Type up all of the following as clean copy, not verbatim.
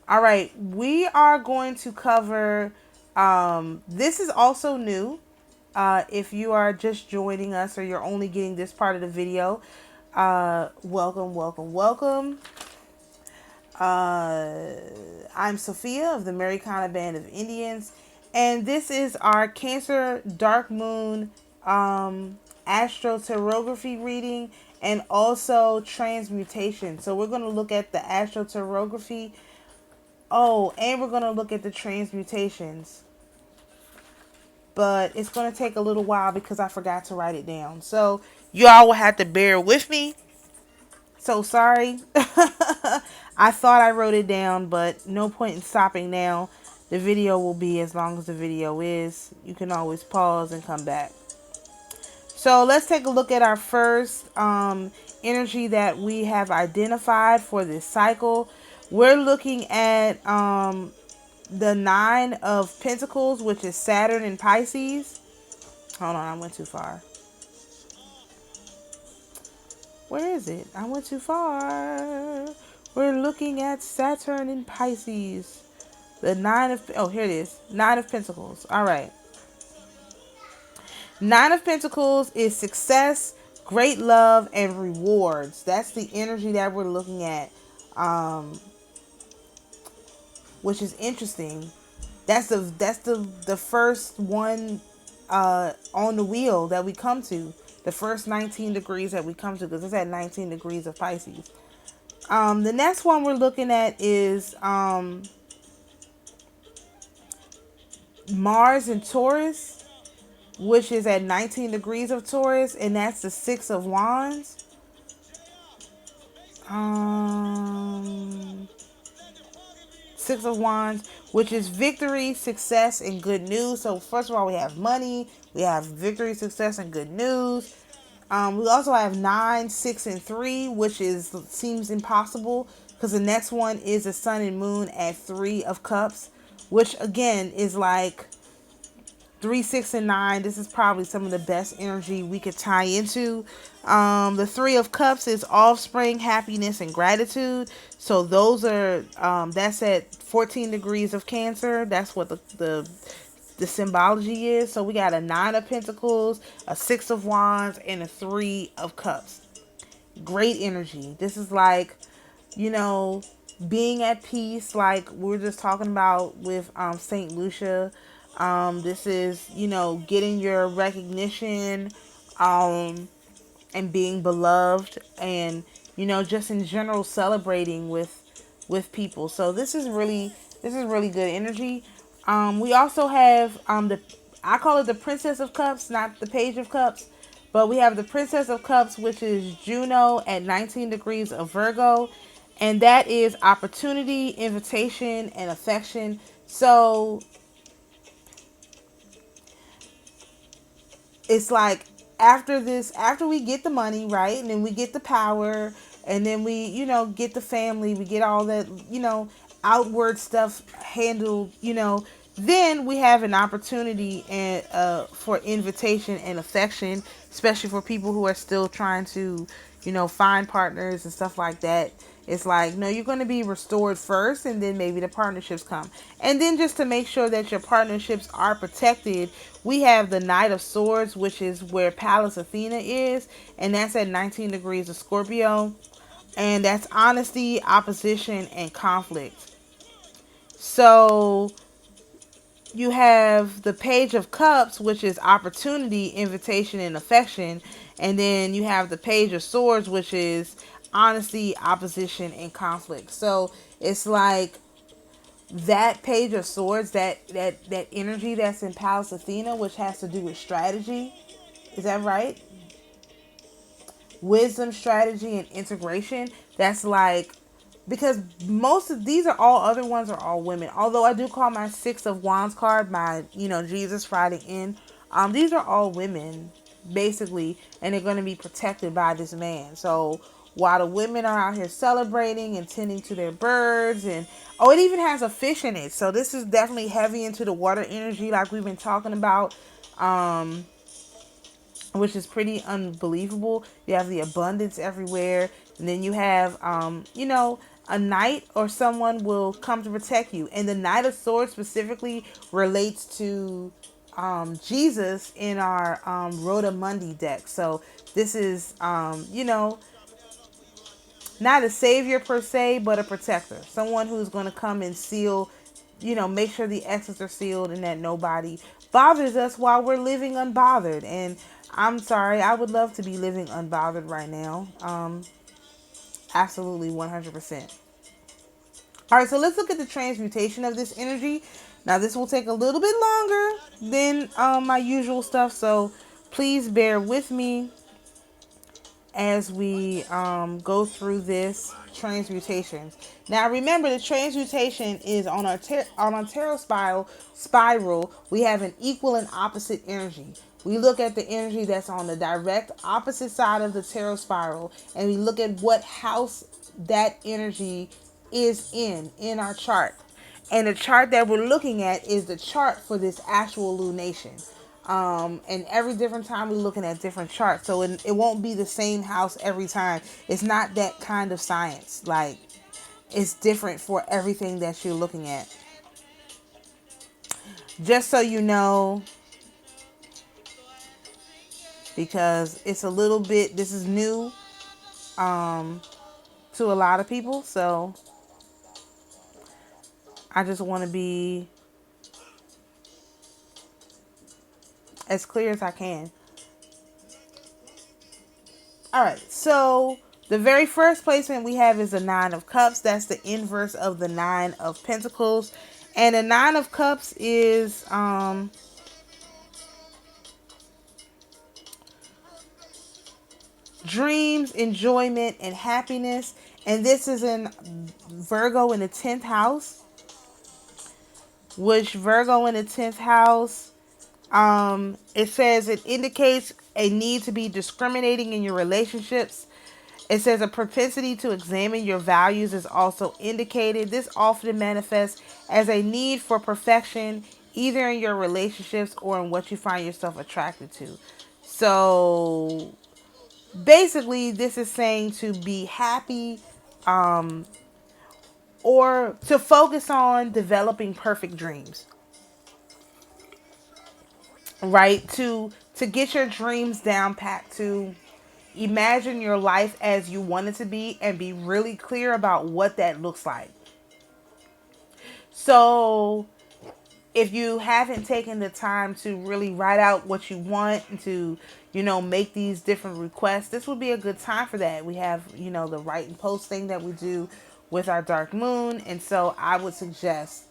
All right, we are going to cover, this is also new. If you are just joining us or you're only getting this part of the video, welcome, welcome, welcome. I'm Sophia of the AmaruKhan Band of Indians, and this is our Cancer Dark Moon astroterography reading and also transmutation. So we're going to look at the astroterography. Oh, and we're going to look at the transmutations. But it's going to take a little while because I forgot to write it down. So you all will have to bear with me. So sorry. I thought I wrote it down, but no point in stopping now. The video will be as long as the video is. You can always pause and come back. So let's take a look at our first energy that we have identified for this cycle. We're looking at the Nine of Pentacles, which is Saturn in Pisces. Hold on, I went too far. Where is it? I went too far. We're looking at Saturn in Pisces. The Nine of... Oh, here it is. Nine of Pentacles. All right. Nine of Pentacles is success, great love, and rewards. That's the energy that we're looking at, which is interesting. That's the first one on the wheel that we come to. The first 19 degrees that we come to, because it's at 19 degrees of Pisces. The next one we're looking at is Mars in Taurus, which is at 19 degrees of Taurus, and that's the Six of Wands. Six of Wands, which is victory, success, and good news. So first of all, we have money, we have victory, success, and good news. We also have 9, 6, and 3, which seems impossible because the next one is the Sun and Moon at 3 of Cups, which again is like 3, 6, and 9. This is probably some of the best energy we could tie into. The 3 of Cups is offspring, happiness, and gratitude. So those are that's at 14 degrees of Cancer. That's what the symbology is. So we got a 9 of Pentacles, a 6 of Wands, and a 3 of Cups. Great energy. This is like, being at peace, like we are just talking about with Saint Lucia. This is, getting your recognition, and being beloved, and just in general celebrating with people. So this is really good energy. We also have I call it the Princess of Cups, not the Page of Cups, but we have the Princess of Cups, which is Juno at 19 degrees of Virgo, and that is opportunity, invitation, and affection. So it's like after we get the money, right, and then we get the power, and then we get the family, we get all that outward stuff handled, then we have an opportunity and for invitation and affection, especially for people who are still trying to find partners and stuff like that. It's like, no, you're going to be restored first, and then maybe the partnerships come. And then just to make sure that your partnerships are protected, we have the Knight of Swords, which is where Pallas Athena is, and that's at 19 degrees of Scorpio. And that's honesty, opposition, and conflict. So you have the Page of Cups, which is opportunity, invitation, and affection. And then you have the Page of Swords, which is honesty, opposition, and conflict. So it's like that Page of Swords, that energy that's in Pallas Athena, which has to do with strategy. Is that right? Wisdom, strategy, and integration. That's like, because most of these are all other ones are all women. Although I do call my Six of Wands card my, Jesus riding in. These are all women, basically, and they're going to be protected by this man. So while the women are out here celebrating and tending to their birds, and it even has a fish in it. So this is definitely heavy into the water energy, like we've been talking about. Which is pretty unbelievable. You have the abundance everywhere, and then you have a knight or someone will come to protect you. And the Knight of Swords specifically relates to Jesus in our Rhoda Mundi deck. So this is, not a savior per se, but a protector. Someone who's going to come and seal, make sure the exits are sealed and that nobody bothers us while we're living unbothered. And I'm sorry, I would love to be living unbothered right now. Absolutely 100%. All right, so let's look at the transmutation of this energy. Now, this will take a little bit longer than my usual stuff, so please bear with me as we go through this transmutation. Now, remember, the transmutation is on our tarot spiral. We have an equal and opposite energy. We look at the energy that's on the direct opposite side of the tarot spiral, and we look at what house that energy is in our chart. And the chart that we're looking at is the chart for this actual lunation. And every different time we're looking at different charts. So it won't be the same house every time. It's not that kind of science. Like, it's different for everything that you're looking at. Just so you know, because it's a little bit, this is new to a lot of people. So I just want to be as clear as I can. All right, so the very first placement we have is the Nine of Cups. That's the inverse of the Nine of Pentacles. And the Nine of Cups is dreams, enjoyment, and happiness. And this is in Virgo in the 10th house. Which Virgo in the 10th house, it says it indicates a need to be discriminating in your relationships. It says a propensity to examine your values is also indicated. This often manifests as a need for perfection, either in your relationships or in what you find yourself attracted to. So basically, this is saying to be happy, or to focus on developing perfect dreams. Right? To get your dreams down pat, to imagine your life as you want it to be and be really clear about what that looks like. So if you haven't taken the time to really write out what you want and to, make these different requests, this would be a good time for that. We have, the write and post thing that we do with our dark moon. And so I would suggest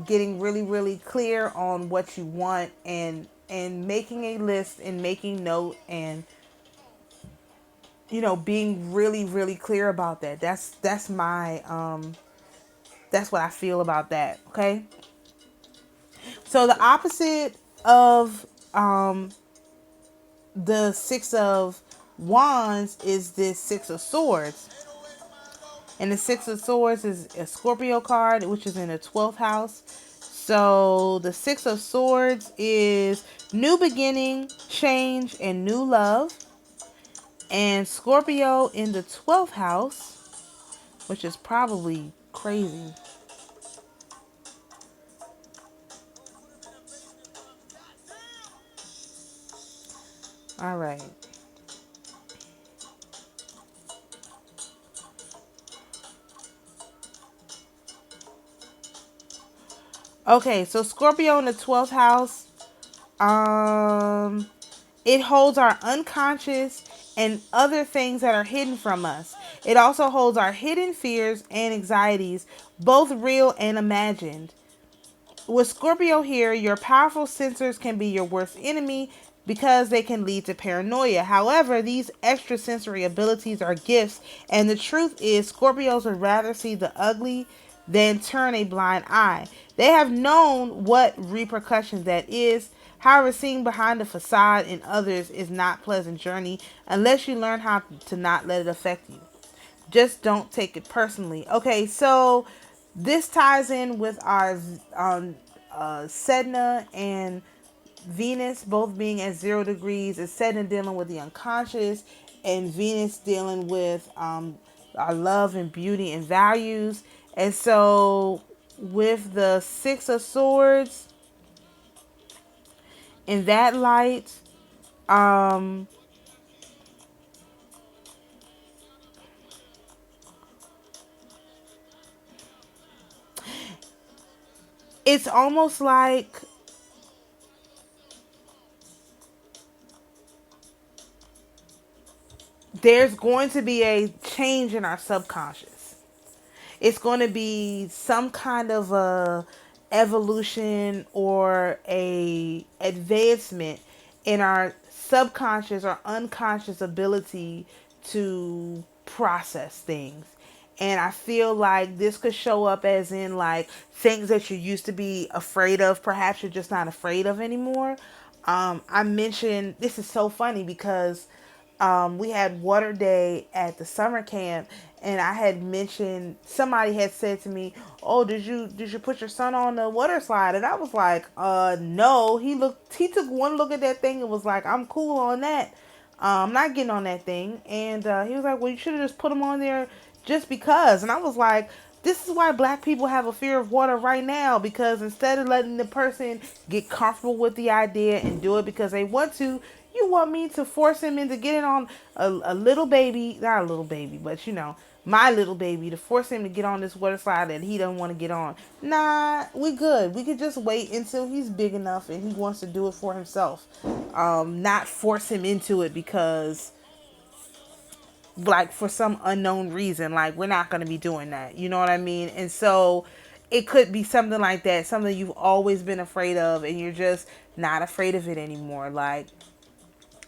getting really, really clear on what you want and making a list and making note and being really, really clear about that. That's my that's what I feel about that. Okay. So the opposite of the Six of Wands is this Six of Swords. And the Six of Swords is a Scorpio card, which is in the 12th house. So the Six of Swords is new beginning, change, and new love. And Scorpio in the 12th house, which is probably crazy. All right. Okay, so Scorpio in the 12th house, it holds our unconscious and other things that are hidden from us. It also holds our hidden fears and anxieties, both real and imagined. With Scorpio here, your powerful sensors can be your worst enemy because they can lead to paranoia. However, these extrasensory abilities are gifts, and the truth is Scorpios would rather see the ugly than turn a blind eye. They have known what repercussions that is. However, seeing behind the facade in others is not a pleasant journey unless you learn how to not let it affect you. Just don't take it personally. Okay, so this ties in with our Sedna and Venus both being at 0 degrees. It's Sedna dealing with the unconscious and Venus dealing with our love and beauty and values. And so with the Six of Swords in that light, um, it's almost like there's going to be a change in our subconscious. It's going to be some kind of a evolution or a advancement in our subconscious or unconscious ability to process things. And I feel like this could show up as in like things that you used to be afraid of, perhaps you're just not afraid of anymore. I mentioned, this is so funny because we had water day at the summer camp, and I had mentioned, somebody had said to me, "Oh, did you put your son on the water slide?" And I was like, no." He took one look at that thing and was like, "I'm cool on that. I'm not getting on that thing." And he was like, "Well, you should have just put him on there just because." And I was like, this is why black people have a fear of water right now, because instead of letting the person get comfortable with the idea and do it because they want to, you want me to force him into getting on a little baby, not a little baby, but my little baby, to force him to get on this water slide that he doesn't want to get on. Nah, we good. We could just wait until he's big enough and he wants to do it for himself. Not force him into it because, like, for some unknown reason, like, we're not going to be doing that. You know what I mean? And so it could be something like that, something you've always been afraid of and you're just not afraid of it anymore. Like,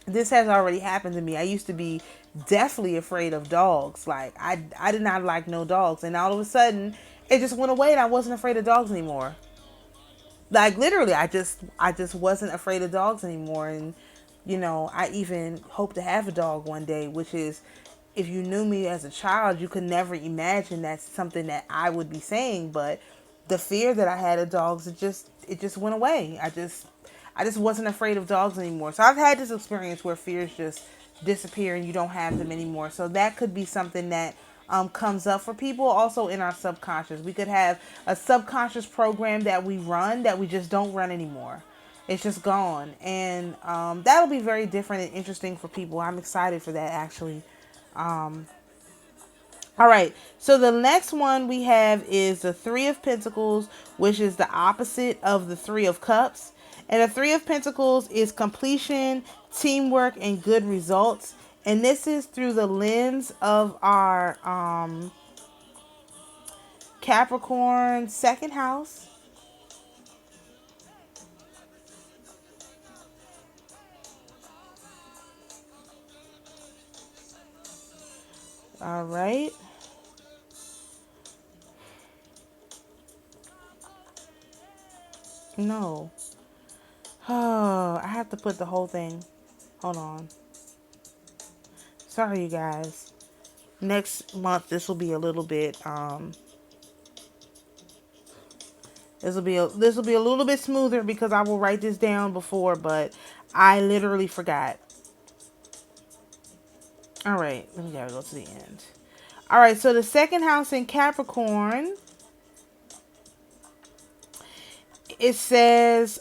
this has already happened to me. I used to be deathly afraid of dogs. Like, I did not like no dogs, and all of a sudden it just went away and I wasn't afraid of dogs anymore. Like, literally, I just wasn't afraid of dogs anymore. And I even hope to have a dog one day, which is, if you knew me as a child, you could never imagine that's something that I would be saying. But the fear that I had of dogs, it just went away. I just wasn't afraid of dogs anymore. So I've had this experience where fears just disappear and you don't have them anymore. So that could be something that comes up for people. Also in our subconscious, we could have a subconscious program that we run that we just don't run anymore. It's just gone. And that'll be very different and interesting for people. I'm excited for that, actually. All right. So the next one we have is the Three of Pentacles, which is the opposite of the Three of Cups. And the Three of Pentacles is completion, teamwork, and good results. And this is through the lens of our Capricorn second house. All right. No. Oh, I have to put the whole thing. Hold on. Sorry, you guys. Next month, this will be a little bit, this will be a little bit smoother because I will write this down before, but I literally forgot. All right, we gotta go to the end. All right, so the second house in Capricorn, it says,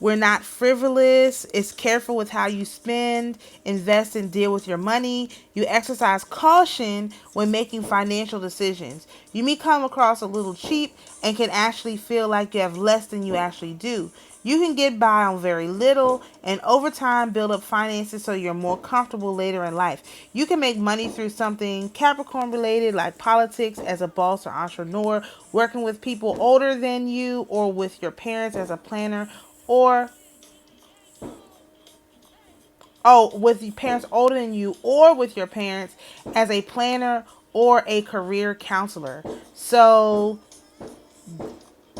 we're not frivolous. It's careful with how you spend, invest, and deal with your money. You exercise caution when making financial decisions. You may come across a little cheap and can actually feel like you have less than you actually do. You can get by on very little and over time build up finances so you're more comfortable later in life. You can make money through something Capricorn related like politics as a boss or entrepreneur, working with people older than you, or with your parents as a planner, or with your parents older than you, or with your parents as a planner or a career counselor. So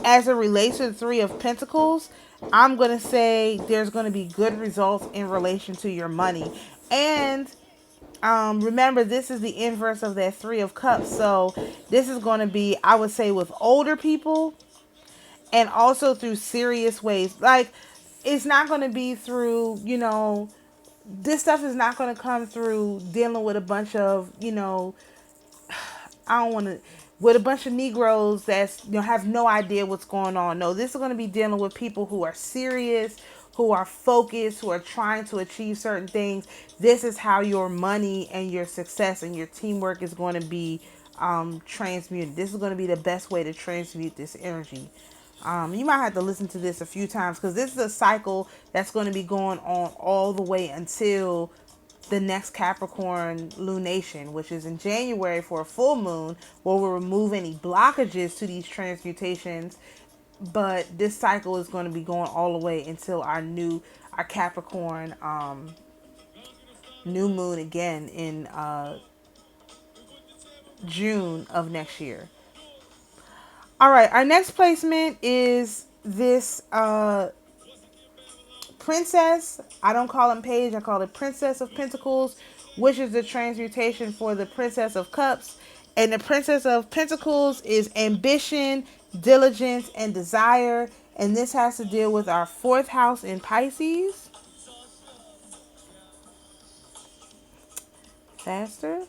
as it relates to the Three of Pentacles, I'm going to say there's going to be good results in relation to your money. And remember, this is the inverse of that Three of Cups. So this is going to be, I would say, with older people, and also through serious ways. Like, it's not going to be through, this stuff is not going to come through dealing with a bunch of, I don't want to, with a bunch of Negroes that's, have no idea what's going on. No, this is going to be dealing with people who are serious, who are focused, who are trying to achieve certain things. This is how your money and your success and your teamwork is going to be transmuted. This is going to be the best way to transmute this energy. You might have to listen to this a few times because this is a cycle that's going to be going on all the way until the next Capricorn lunation, which is in January for a full moon, where we'll remove any blockages to these transmutations. But this cycle is going to be going all the way until our Capricorn new moon again in June of next year. All right, our next placement is this Princess. I don't call him Page, I call it Princess of Pentacles, which is the transmutation for the Princess of Cups. And the Princess of Pentacles is ambition, diligence, and desire. And this has to deal with our fourth house in Pisces. Faster.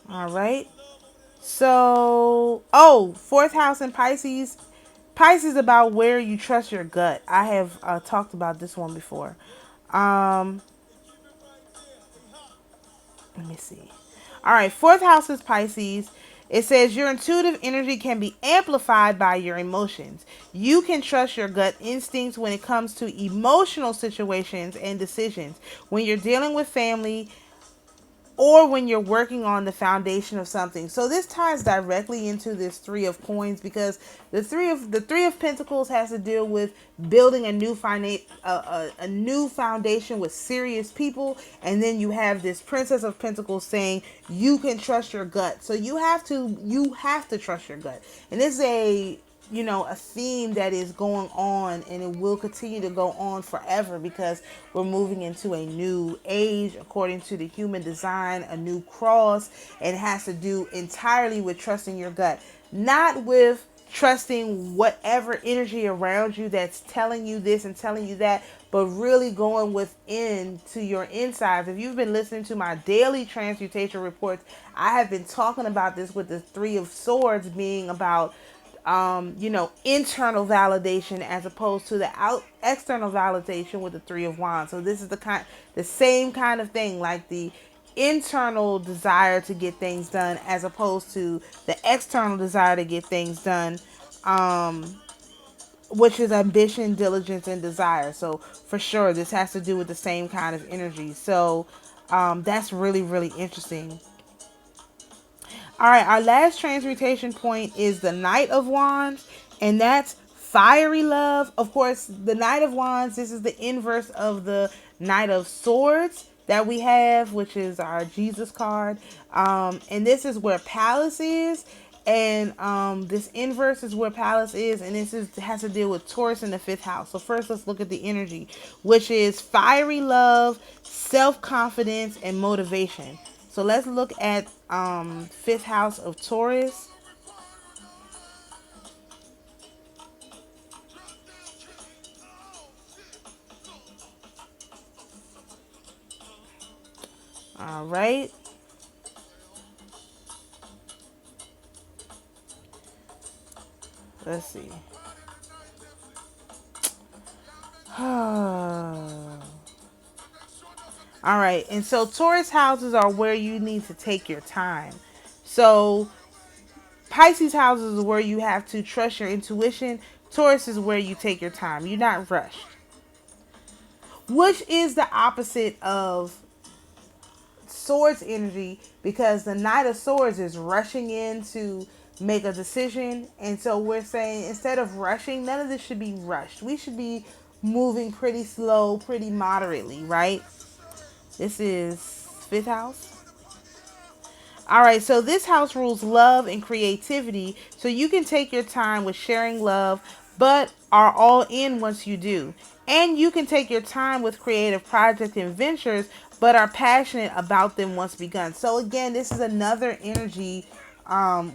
All right. So, fourth house in Pisces. Pisces about where you trust your gut. I have talked about this one before. Let me see. All right, fourth house is Pisces. It says your intuitive energy can be amplified by your emotions. You can trust your gut instincts when it comes to emotional situations and decisions. When you're dealing with family, or when you're working on the foundation of something. So this ties directly into this Three of Coins, because the three of Pentacles has to deal with building a new foundation with serious people, and then you have this Princess of Pentacles saying you can trust your gut. So you have to trust your gut, and this is a theme that is going on, and it will continue to go on forever because we're moving into a new age according to the human design, a new cross, and it has to do entirely with trusting your gut, not with trusting whatever energy around you that's telling you this and telling you that, but really going within to your insides. If you've been listening to my daily transmutation reports, I have been talking about this with the Three of Swords being about internal validation as opposed to the external validation with the Three of Wands. So this is the same kind of thing, like the internal desire to get things done as opposed to the external desire to get things done, which is ambition, diligence, and desire. So for sure, this has to do with the same kind of energy. So that's really, really interesting. All right, our last transmutation point is the Knight of Wands, and that's fiery love. Of course, the Knight of Wands, this is the inverse of the Knight of Swords that we have, which is our Jesus card. And this is where Palace is. And this inverse is where Palace is, and has to deal with Taurus in the fifth house. So first, let's look at the energy, which is fiery love, self-confidence, and motivation. So let's look at fifth house of Taurus. All right. Let's see. All right. And so Taurus houses are where you need to take your time. So Pisces houses is where you have to trust your intuition. Taurus is where you take your time. You're not rushed. Which is the opposite of Swords energy, because the Knight of Swords is rushing in to make a decision. And so we're saying, instead of rushing, none of this should be rushed. We should be moving pretty slow, pretty moderately, right? This is fifth house. All right, so this house rules love and creativity. So you can take your time with sharing love, but are all in once you do. And you can take your time with creative projects and ventures, but are passionate about them once begun. So again, this is another energy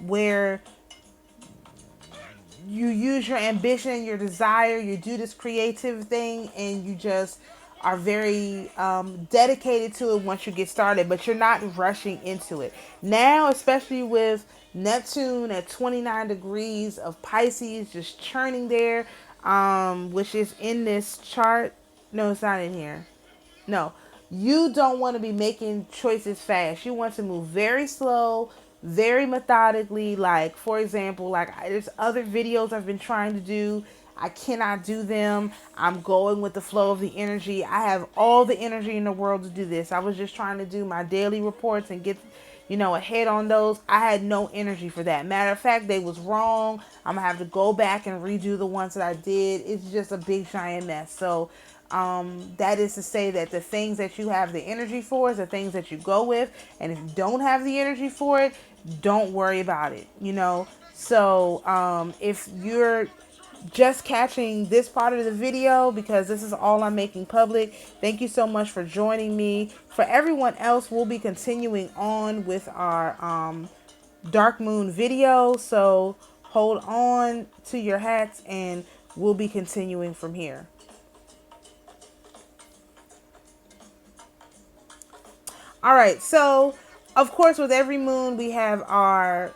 where you use your ambition, your desire, you do this creative thing, and you just are very dedicated to it once you get started, but you're not rushing into it. Now, especially with Neptune at 29 degrees of Pisces, just churning there, which is in this chart. No, it's not in here. No, you don't want to be making choices fast. You want to move very slow, very methodically. Like, for example, there's other videos I've been trying to do. I cannot do them. I'm going with the flow of the energy. I have all the energy in the world to do this. I was just trying to do my daily reports and get, ahead on those. I had no energy for that. Matter of fact, they was wrong. I'm gonna have to go back and redo the ones that I did. It's just a big giant mess. So that is to say that the things that you have the energy for is the things that you go with, and if you don't have the energy for it, don't worry about it. So if you're just catching this part of the video, because this is all I'm making public, thank you so much for joining me. For everyone else, we'll be continuing on with our dark moon video, so hold on to your hats and we'll be continuing from here. All right, so of course with every moon we have our